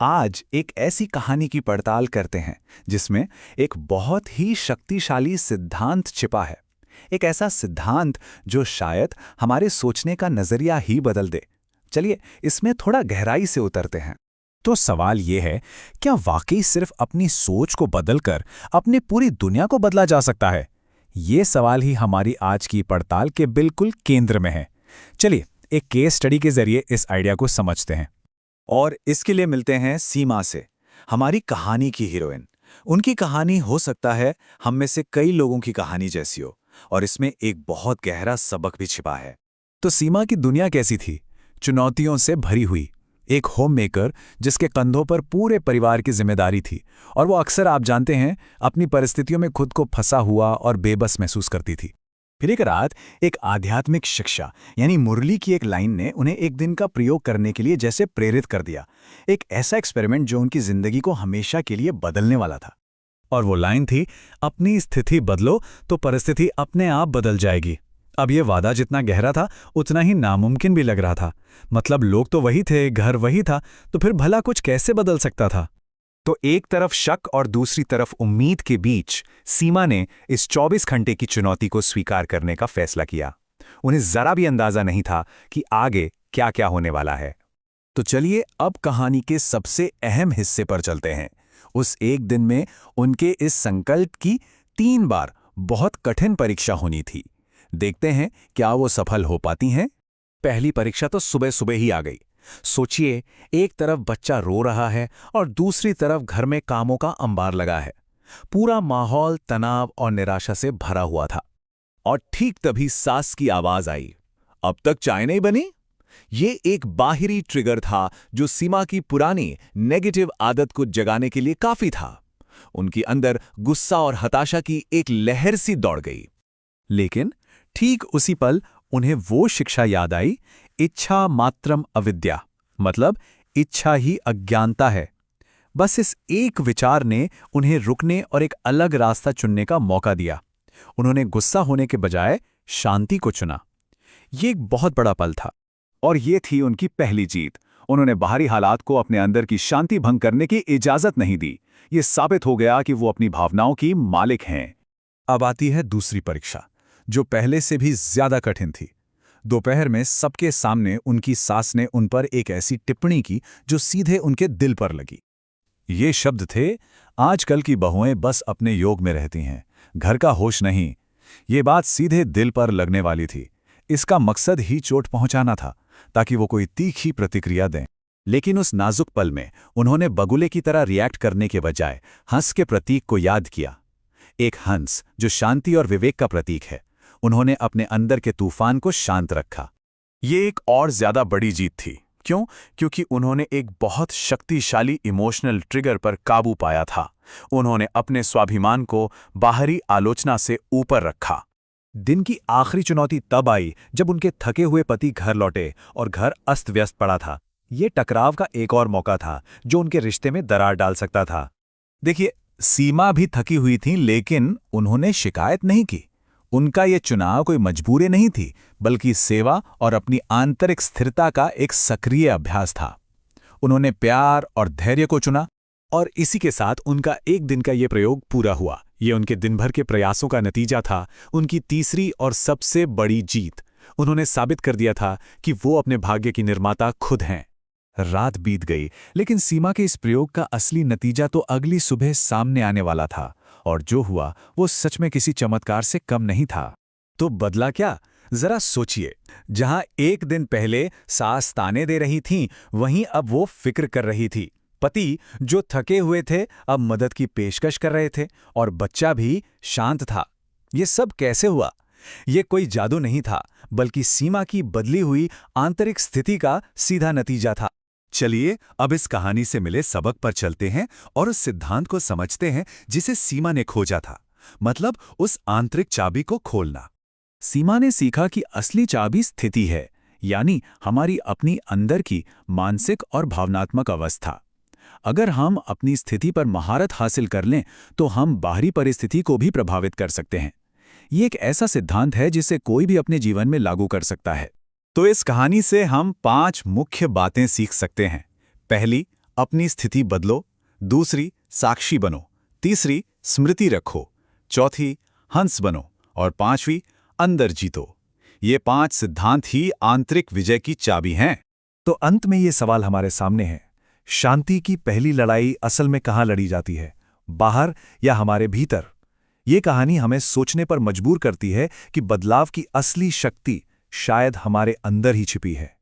आज एक ऐसी कहानी की पड़ताल करते हैं जिसमें एक बहुत ही शक्तिशाली सिद्धांत छिपा है। एक ऐसा सिद्धांत जो शायद हमारे सोचने का नजरिया ही बदल दे। चलिए इसमें थोड़ा गहराई से उतरते हैं। तो सवाल ये है, क्या वाकई सिर्फ अपनी सोच को बदलकर अपनी पूरी दुनिया को बदला जा सकता है? ये सवाल ही हमारी आज की पड़ताल के बिल्कुल केंद्र में है। चलिए एक केस स्टडी के जरिए इस आइडिया को समझते हैं। और इसके लिए मिलते हैं सीमा से, हमारी कहानी की हीरोइन। उनकी कहानी हो सकता है हम में से कई लोगों की कहानी जैसी हो, और इसमें एक बहुत गहरा सबक भी छिपा है। तो सीमा की दुनिया कैसी थी? चुनौतियों से भरी हुई। एक होम मेकर जिसके कंधों पर पूरे परिवार की जिम्मेदारी थी, और वो अक्सर, आप जानते हैं, अपनी परिस्थितियों में खुद को फंसा हुआ और बेबस महसूस करती थी। फिर एक रात एक आध्यात्मिक शिक्षा यानी मुरली की एक लाइन ने उन्हें एक दिन का प्रयोग करने के लिए जैसे प्रेरित कर दिया। एक ऐसा एक्सपेरिमेंट जो उनकी जिंदगी को हमेशा के लिए बदलने वाला था। और वो लाइन थी, अपनी स्थिति बदलो तो परिस्थिति अपने आप बदल जाएगी। अब ये वादा जितना गहरा था उतना ही नामुमकिन भी लग रहा था। मतलब लोग तो वही थे, घर वही था, तो फिर भला कुछ कैसे बदल सकता था? तो एक तरफ शक और दूसरी तरफ उम्मीद के बीच सीमा ने इस 24 घंटे की चुनौती को स्वीकार करने का फैसला किया। उन्हें जरा भी अंदाजा नहीं था कि आगे क्या क्या होने वाला है। तो चलिए अब कहानी के सबसे अहम हिस्से पर चलते हैं। उस एक दिन में उनके इस संकल्प की 3 बार बहुत कठिन परीक्षा होनी थी। देखते हैं क्या वो सफल हो पाती हैं। पहली परीक्षा तो सुबह सुबह ही आ गई। सोचिए, एक तरफ बच्चा रो रहा है और दूसरी तरफ घर में कामों का अंबार लगा है। पूरा माहौल तनाव और निराशा से भरा हुआ था। और ठीक तभी सास की आवाज आई, अब तक चाय नहीं बनी। ये एक बाहरी ट्रिगर था जो सीमा की पुरानी नेगेटिव आदत को जगाने के लिए काफी था। उनके अंदर गुस्सा और हताशा की एक लहर सी दौड़ गई। लेकिन ठीक उसी पल उन्हें वो शिक्षा याद आई, इच्छा मात्रम अविद्या, मतलब इच्छा ही अज्ञानता है। बस इस एक विचार ने उन्हें रुकने और एक अलग रास्ता चुनने का मौका दिया। उन्होंने गुस्सा होने के बजाय शांति को चुना। ये एक बहुत बड़ा पल था। और ये थी उनकी पहली जीत। उन्होंने बाहरी हालात को अपने अंदर की शांति भंग करने की इजाजत नहीं दी। ये साबित हो गया कि वो अपनी भावनाओं की मालिक हैं। अब आती है दूसरी परीक्षा, जो पहले से भी ज्यादा कठिन थी। दोपहर में सबके सामने उनकी सास ने उन पर एक ऐसी टिप्पणी की जो सीधे उनके दिल पर लगी। ये शब्द थे, आजकल की बहुएं बस अपने योग में रहती हैं, घर का होश नहीं। ये बात सीधे दिल पर लगने वाली थी। इसका मकसद ही चोट पहुंचाना था, ताकि वो कोई तीखी प्रतिक्रिया दें। लेकिन उस नाजुक पल में उन्होंने बगुले की तरह रिएक्ट करने के बजाय हंस के प्रतीक को याद किया। एक हंस जो शांति और विवेक का प्रतीक है। उन्होंने अपने अंदर के तूफान को शांत रखा। ये एक और ज्यादा बड़ी जीत थी। क्यों? क्योंकि उन्होंने एक बहुत शक्तिशाली इमोशनल ट्रिगर पर काबू पाया था। उन्होंने अपने स्वाभिमान को बाहरी आलोचना से ऊपर रखा। दिन की आखिरी चुनौती तब आई जब उनके थके हुए पति घर लौटे और घर अस्त व्यस्त पड़ा था। ये टकराव का एक और मौका था जो उनके रिश्ते में दरार डाल सकता था। देखिए, सीमा भी थकी हुई थी, लेकिन उन्होंने शिकायत नहीं की। उनका ये चुनाव कोई मजबूरी नहीं थी, बल्कि सेवा और अपनी आंतरिक स्थिरता का एक सक्रिय अभ्यास था। उन्होंने प्यार और धैर्य को चुना, और इसी के साथ उनका एक दिन का ये प्रयोग पूरा हुआ। ये उनके दिन भर के प्रयासों का नतीजा था, उनकी तीसरी और सबसे बड़ी जीत। उन्होंने साबित कर दिया था कि वो अपने भाग्य की निर्माता खुद हैं। रात बीत गई, लेकिन सीमा के इस प्रयोग का असली नतीजा तो अगली सुबह सामने आने वाला था। और जो हुआ वो सच में किसी चमत्कार से कम नहीं था। तो बदला क्या? जरा सोचिए, जहां एक दिन पहले सास ताने दे रही थीं, वहीं अब वो फिक्र कर रही थी। पति जो थके हुए थे अब मदद की पेशकश कर रहे थे, और बच्चा भी शांत था। ये सब कैसे हुआ? ये कोई जादू नहीं था, बल्कि सीमा की बदली हुई आंतरिक स्थिति का सीधा नतीजा था। चलिए अब इस कहानी से मिले सबक पर चलते हैं और उस सिद्धांत को समझते हैं जिसे सीमा ने खोजा था, मतलब उस आंतरिक चाबी को खोलना। सीमा ने सीखा कि असली चाबी स्थिति है, यानी हमारी अपनी अंदर की मानसिक और भावनात्मक अवस्था। अगर हम अपनी स्थिति पर महारत हासिल कर लें तो हम बाहरी परिस्थिति को भी प्रभावित कर सकते हैं। ये एक ऐसा सिद्धांत है जिसे कोई भी अपने जीवन में लागू कर सकता है। तो इस कहानी से हम 5 मुख्य बातें सीख सकते हैं। पहली, अपनी स्थिति बदलो, दूसरी साक्षी बनो, तीसरी स्मृति रखो, चौथी हंस बनो और पांचवी अंदर जीतो। ये 5 सिद्धांत ही आंतरिक विजय की चाबी हैं। तो अंत में ये सवाल हमारे सामने है, शांति की पहली लड़ाई असल में कहाँ लड़ी जाती है, बाहर या हमारे भीतर? ये कहानी हमें सोचने पर मजबूर करती है कि बदलाव की असली शक्ति शायद हमारे अंदर ही छिपी है।